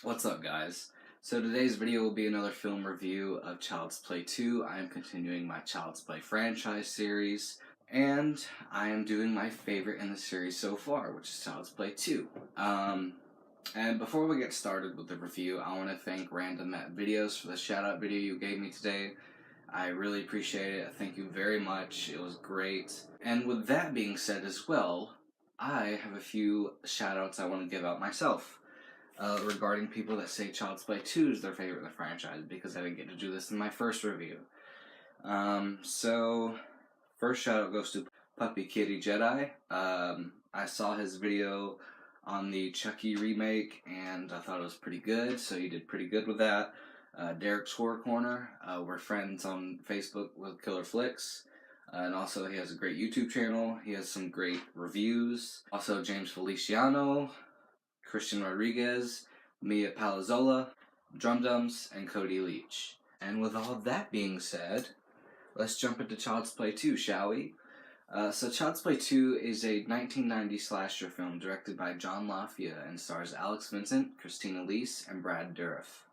What's up, guys? So today's video will be another film review of Child's Play 2. I am continuing my Child's Play franchise series, and I am doing my favorite in the series so far, which is Child's Play 2. And before we get started with the review, I want to thank Random Matt Videos for the shout-out video you gave me today. I really appreciate it. Thank you very much. It was great. And with that being said as well, I have a few shout-outs I want to give out myself. Regarding people that say Child's Play 2 is their favorite in the franchise, because I didn't get to do this in my first review. So first shout out goes to Puppy Kitty Jedi. I saw his video on the Chucky remake, and I thought it was pretty good, so he did pretty good with that. Derek's Horror Corner, we're friends on Facebook with Killer Flicks. And also he has a great YouTube channel. He has some great reviews. Also James Feliciano, Christian Rodriguez, Mia Palazzola, Drum Dums, and Cody Leach. And with all that being said, let's jump into Child's Play 2, shall we? So Child's Play 2 is a 1990 slasher film directed by John LaFia and stars Alex Vincent, Christina Leese, and Brad Dourif.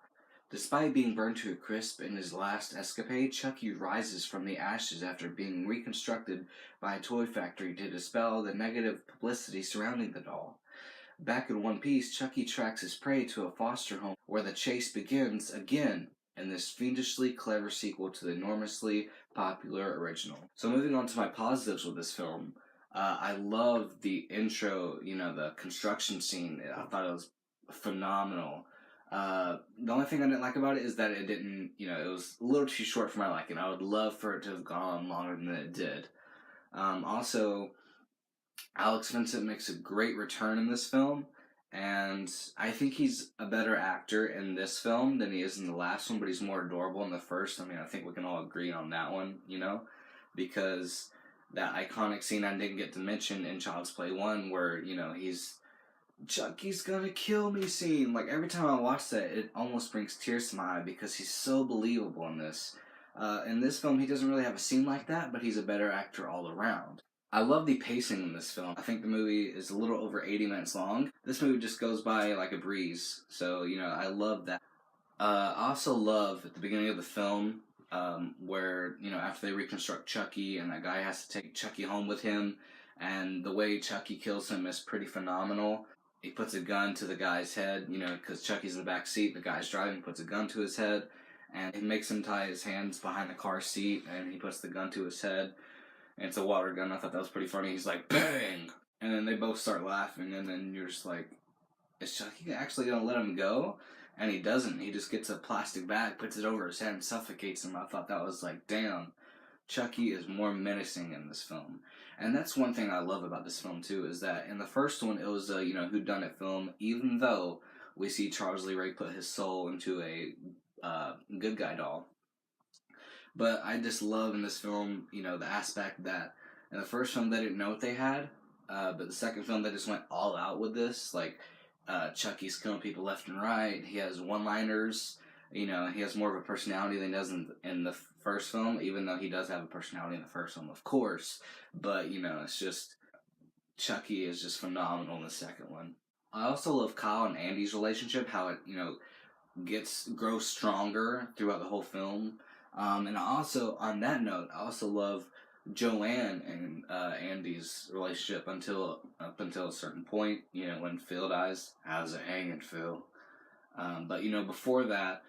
Despite being burned to a crisp in his last escapade, Chucky rises from the ashes after being reconstructed by a toy factory to dispel the negative publicity surrounding the doll. Back in One Piece, Chucky tracks his prey to a foster home where the chase begins again in this fiendishly clever sequel to the enormously popular original. So moving on to my positives with this film, I love the intro, the construction scene. I thought it was phenomenal. The only thing I didn't like about it is that it didn't, it was a little too short for my liking. I would love for it to have gone on longer than it did. Also, Alex Vincent makes a great return in this film, and I think he's a better actor in this film than he is in the last one, but he's more adorable in the first. I mean, I think we can all agree on that one, because that iconic scene I didn't get to mention in Child's Play 1 where, he's Chucky's gonna kill me scene. Like, every time I watch that, it almost brings tears to my eye because he's so believable in this. In this film, he doesn't really have a scene like that, but he's a better actor all around. I love the pacing in this film. I think the movie is a little over 80 minutes long. This movie just goes by like a breeze. So, I love that. I also love at the beginning of the film where, after they reconstruct Chucky and that guy has to take Chucky home with him, and the way Chucky kills him is pretty phenomenal. He puts a gun to the guy's head, because Chucky's in the back seat, the guy's driving, puts a gun to his head, and he makes him tie his hands behind the car seat, and he puts the gun to his head. And it's a water gun. I thought that was pretty funny. He's like, bang! And then they both start laughing, and then you're just like, is Chucky actually gonna let him go? And he doesn't. He just gets a plastic bag, puts it over his head, and suffocates him. I thought that was like, damn, Chucky is more menacing in this film. And that's one thing I love about this film, too, is that in the first one, it was a, whodunit film, even though we see Charles Lee Ray put his soul into a good guy doll. But I just love in this film, the aspect that in the first film they didn't know what they had, but the second film they just went all out with this. Like, Chucky's killing people left and right. He has one-liners. He has more of a personality than he does in the first film, even though he does have a personality in the first film, of course. But, it's just, Chucky is just phenomenal in the second one. I also love Kyle and Andy's relationship, how it, grows stronger throughout the whole film. And also, on that note, I also love Joanne and Andy's relationship up until a certain point, when Phil dies. How's it hanging, Phil? But, before that,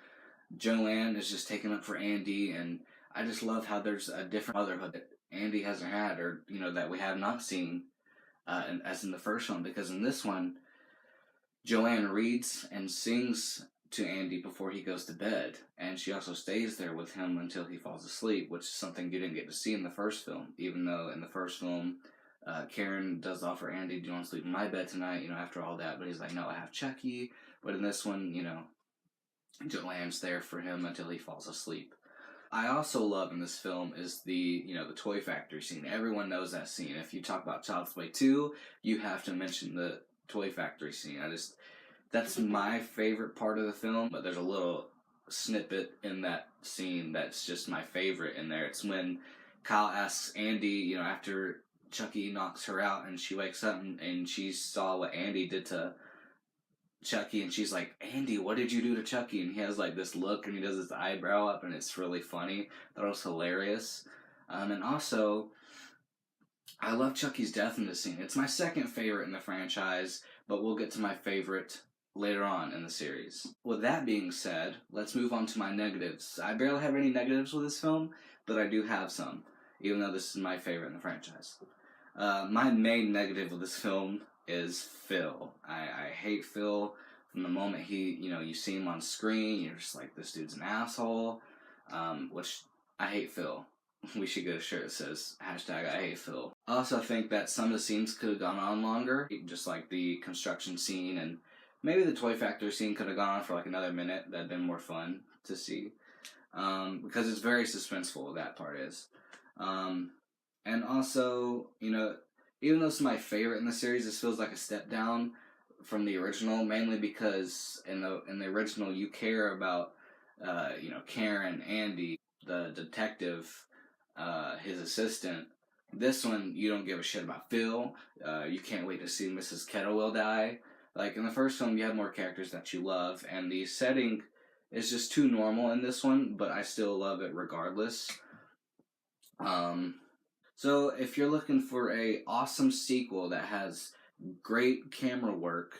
Joanne is just taking up for Andy, and I just love how there's a different motherhood that Andy hasn't had, or, that we have not seen as in the first one, because in this one, Joanne reads and sings to Andy before he goes to bed, and she also stays there with him until he falls asleep, which is something you didn't get to see in the first film, even though in the first film, Karen does offer Andy, do you want to sleep in my bed tonight, after all that, but he's like, no, I have Chucky, but in this one, Joanne's there for him until he falls asleep. I also love in this film is the toy factory scene. Everyone knows that scene. If you talk about Child's Play 2, you have to mention the toy factory scene. That's my favorite part of the film, but there's a little snippet in that scene that's just my favorite in there. It's when Kyle asks Andy, after Chucky knocks her out and she wakes up and she saw what Andy did to Chucky, and she's like, Andy, what did you do to Chucky? And he has like this look, and he does his eyebrow up, and it's really funny. That was hilarious. And also, I love Chucky's death in this scene. It's my second favorite in the franchise, but we'll get to my favorite later on in the series. With that being said, let's move on to my negatives. I barely have any negatives with this film, but I do have some, even though this is my favorite in the franchise. My main negative with this film is Phil. I hate Phil from the moment you see him on screen. You're just like, this dude's an asshole. Which I hate Phil. We should get a shirt that says hashtag I hate Phil. I also think that some of the scenes could have gone on longer, just like the construction scene, and maybe the toy factory scene could have gone on for like another minute. That'd been more fun to see. Because it's very suspenseful, that part is. And also, even though it's my favorite in the series, this feels like a step down from the original, mainly because in the original you care about, Karen, Andy, the detective, his assistant. This one, you don't give a shit about Phil. You can't wait to see Mrs. Kettlewell die. Like, in the first film, you have more characters that you love, and the setting is just too normal in this one, but I still love it regardless. So if you're looking for a awesome sequel that has great camera work,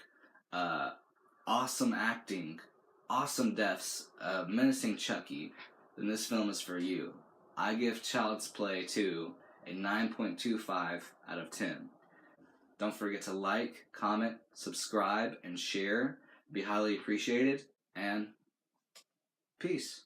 awesome acting, awesome deaths, menacing Chucky, then this film is for you. I give Child's Play 2 a 9.25 out of 10. Don't forget to like, comment, subscribe, and share. It'd be highly appreciated, and peace.